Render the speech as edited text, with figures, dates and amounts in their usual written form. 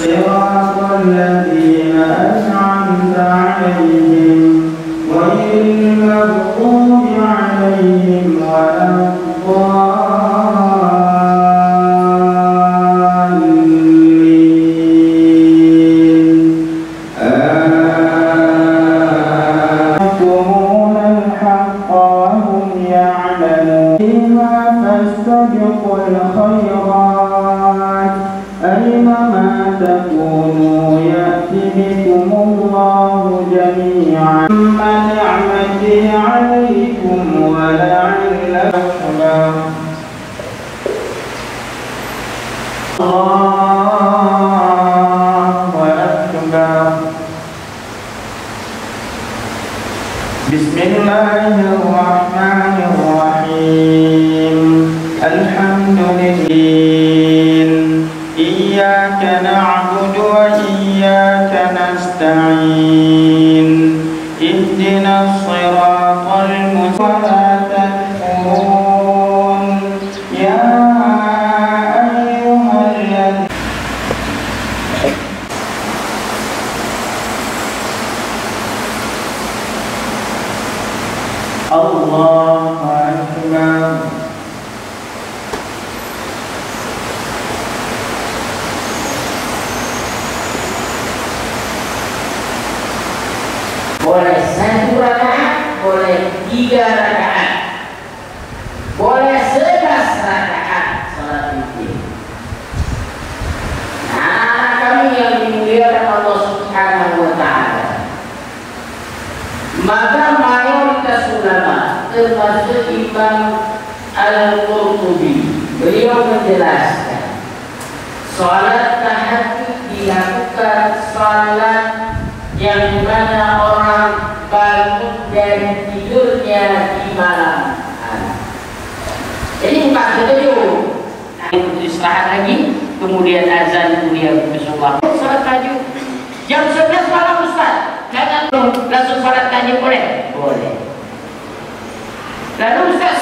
صراط الذين أنعمت عليهم غير المغضوب عليهم ولا الضالين يكتمون الحق وهم يعلمون فاستبقوا الخيرات أينما تكونوا يأتي بكم الله جميعا نعمتي عليكم ولعلكم الله أكبر. بسم الله الرحمن الرحيم الحمد لله إياك نعبد وإياك نستعين اهدنا الصراط المستقيم يا أيها الذين الله أكبر. Boleh 1 rakaat, boleh 3 rakaat, boleh 11 rakaat salat witir. Nah, kami yang dimuliakan Allah Subhanahu wa Ta'ala, maka mayoritas ulama termasuk Imam Al-Qurtubi, beliau menjelaskan salat tahajud dilakukan salat yang mana orang bangun dari tidurnya di malam hari. Jadi bukan setuju istirahat lagi, kemudian azan, kemudian bersumpah salat tahajud jam 11 malam Ustaz, jangan langsung salat tahajud boleh? Boleh. Lalu Ustaz